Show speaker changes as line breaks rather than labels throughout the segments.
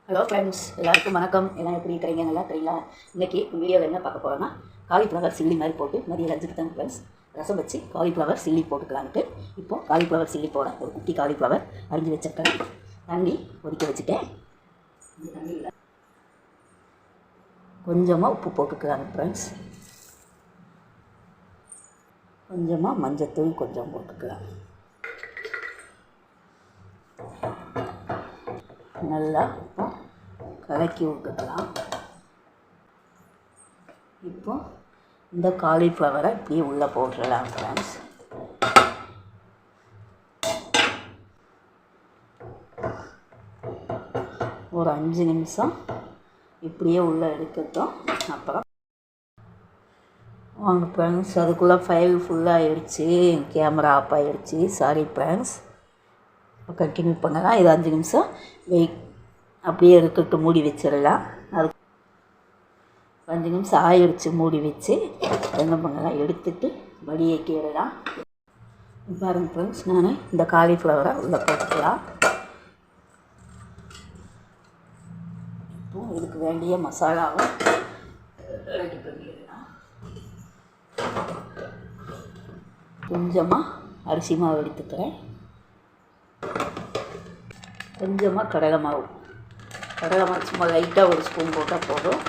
Hello friends, எல்லாருக்கும் வணக்கம். எல்லாம் எப்படி இருக்கிறீங்க? நல்லா இருக்கிறீங்களா? இன்றைக்கி வீடியோவில் என்ன பார்க்க போகிறோன்னா, காலிஃப்ளவர் சில்லி மாதிரி போட்டு மதிய லஞ்சுக்கு தான் ஃப்ரெண்ட்ஸ் ரசம் வச்சு காலிஃப்ளவர் சில்லி போட்டுக்கலான்ட்டு. இப்போது காலிஃப்ளவர் சில்லி போட ஒரு குட்டி காலிஃப்ளவர் அரிஞ்சு வச்சுருக்கேன். தண்ணி கொதிக்க வச்சுட்டேன். இந்த தண்ணியில் கொஞ்சமாக உப்பு போட்டுக்கலாங்க ஃப்ரெண்ட்ஸ். கொஞ்சமாக மஞ்சத்தூள் கொஞ்சம் போட்டுக்கலாம். நல்லா இப்போ கலக்கி விட்டுக்கலாம். இப்போ இந்த காலிஃப்ளவரை இப்படியே உள்ளே போட்டுடலாம் ஃப்ரெண்ட்ஸ். ஒரு 5 நிமிஷம் இப்படியே உள்ளே எடுக்கட்டும். அப்புறம் வாங்க ஃப்ரெண்ட்ஸ், அதுக்குள்ளே ஃபைல் ஃபுல்லாக ஆகிடுச்சு, கேமரா ஆஃப் ஆகிடுச்சு. சாரி ஃப்ரெண்ட்ஸ், கண்டினியூ பண்ணலாம். இது 5 நிமிஷம் வெயிட் அப்படியே இருக்கட்டும், மூடி வச்சிடலாம். அது 5 நிமிஷம் ஆயிடுச்சு. மூடி வச்சு என்ன பண்ணலாம், எடுத்துட்டு வடியேற்றிடலாம். பாருங்கள் ஃப்ரெண்ட்ஸ், நான் இந்த காலிஃப்ளவரை உள்ளே போட்டுக்கலாம். இப்போ இதுக்கு வேண்டிய மசாலாவை ரெடி பண்ணிடலாம். கொஞ்சமாக அரிசி மாவு எடுத்துக்கிறேன், கொஞ்சமாக கடலை மாவு சும்மா லைட்டாக ஒரு ஸ்பூன் போட்டால் போதும்.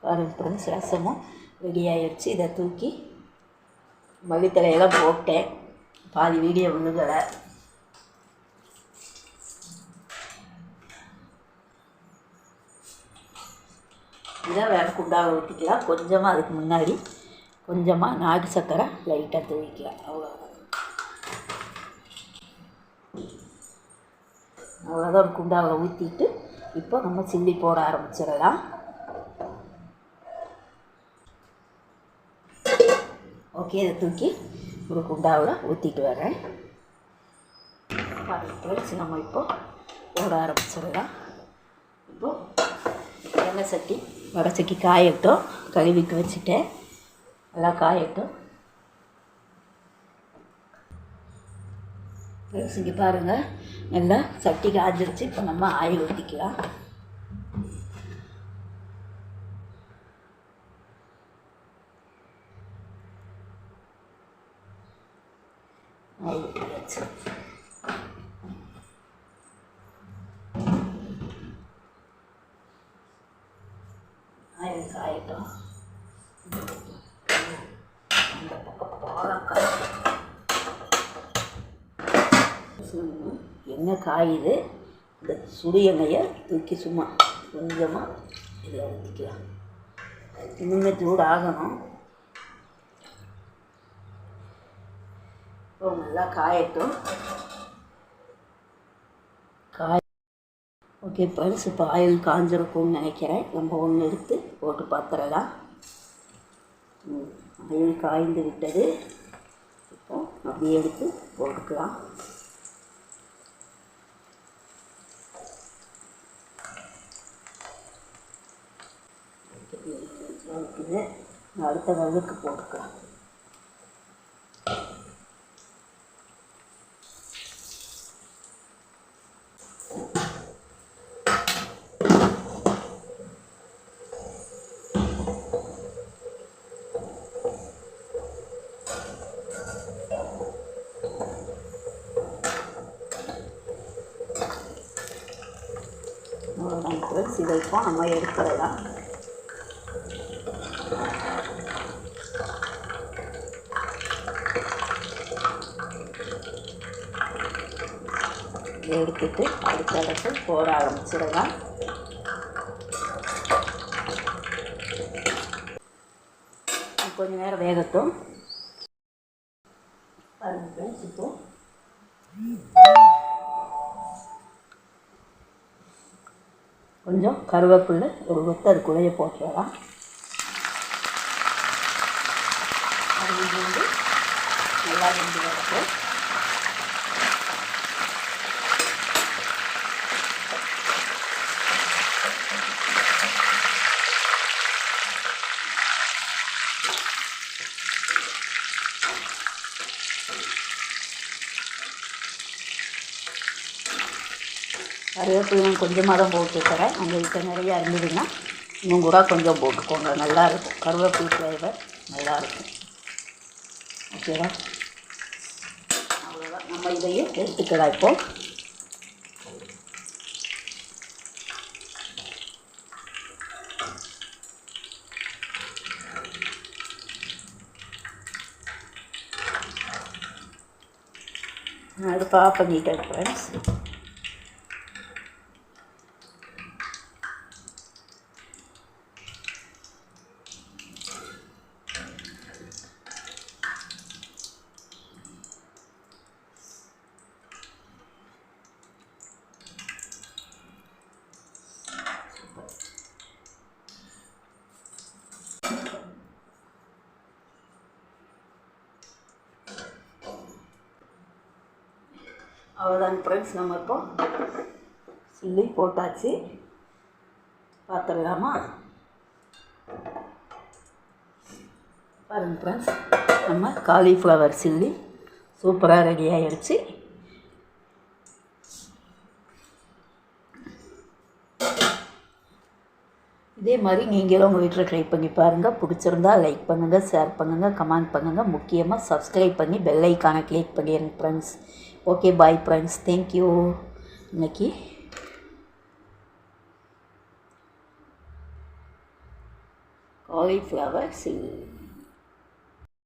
பாருங்கள் ஃப்ரெண்ட்ஸ், ரசமும் ரெடி ஆகிடுச்சு. இதை தூக்கி மல்லித்தலையெல்லாம் போட்டேன், பாதி வீடியோ விழுகலை. இதை வேறு குண்டாக ஊற்றிக்கலாம். கொஞ்சமாக அதுக்கு முன்னாடி கொஞ்சமாக நாட்டு சர்க்கரை லைட்டாக தூவிக்கலாம். அவ்வளோதான். குண்டாவை ஊற்றிட்டு இப்போ நம்ம சில்லி போட ஆரம்பிச்சிடலாம். ஓகே, இதை தூக்கி ஒரு குண்டாவில் ஊற்றிட்டு வரேன். பாருங்கள், நம்ம இப்போ போட ஆரம்பிச்சிடலாம். இப்போது எண்ணெய் சட்டி வடை சட்டி காயட்டும். கழுவிட்டு வச்சுட்டேன், நல்லா காயட்டும். இங்கே பாருங்கள், நல்லா சட்டி காய்ஞ்சிருச்சு. இப்போ நம்ம ஆயில் ஊற்றிக்கலாம். ஆயில் ஊற்றியாச்சு. ஆயில் காயட்டும். இந்த பக்கம் பாலக்காய் எண்ணெய் காயுது. இந்த சுடு எண்ணெயை தூக்கி சும்மா கொஞ்சமாக இதை ஊற்றிக்கலாம். இன்னுமே சூடு ஆகணும். இப்போ நல்லா காயட்டும். ஓகே ஃப்ரெண்ட்ஸ், இப்போ ஆயில் காஞ்சிருக்கும்னு நினைக்கிறேன். நம்ம ஒன்று எடுத்து போட்டு பார்த்துடலாம். ஆயில் காய்ந்து விட்டது. இப்போ அப்படியே எடுத்து போட்டுக்கலாம். அடுத்த வகுக்கு போட்டுக்கலாம். அவ்வளோதான் ஃப்ரெண்ட்ஸ், இதை இப்போ நம்ம எடுத்துடலாம். எடுத்துட்டு அடுத்த இடத்து போட ஆரம்பிச்சிடலாம். கொஞ்சம் நேரம் வேகட்டும். பாருங்கள், இப்போ கொஞ்சம் கருவேப்பிலை ஒரு கொத்து அதுக்குள்ளேயே போட்டுடலாம். அது வந்து நல்லா வெந்து வரட்டும். கருவேப்பிலையும் கொஞ்சமாக தான் போட்டுருக்கிறேன். உங்கள்கிட்ட நிறையா இருந்ததுன்னா இன்னும் கூட கொஞ்சம் போட்டுக்கோங்க, நல்லாயிருக்கும். கருவேப்பிலை ஃப்ளேவர் நல்லாயிருக்கும். ஓகேவா? அவ்வளோதான். நம்ம இதையும் எடுத்துக்கலாம். இப்போது நான் அடுப்பை ஆஃப் பண்ணிட்டேன் ஃப்ரெண்ட்ஸ். அவ்வளோதாங்க ஃப்ரெண்ட்ஸ், நம்ம இப்போ சில்லி போட்டாச்சு. பார்த்துடலாமா? பாருங்கள் ஃப்ரெண்ட்ஸ், நம்ம காலிஃப்ளவர் சில்லி சூப்பராக ரெடி ஆகிடுச்சு. இதே மாதிரி நீங்களும் உங்கள் வீட்டில் ட்ரை பண்ணி பாருங்கள். பிடிச்சிருந்தா லைக் பண்ணுங்கள், ஷேர் பண்ணுங்கள், கமெண்ட் பண்ணுங்கள். முக்கியமாக சப்ஸ்கிரைப் பண்ணி பெல் ஐக்கானை கிளிக் பண்ணிடுங்க friends. Okay, bye friends, thank you. இன்னைக்கு காலிஃப்ளவர் சில்லி.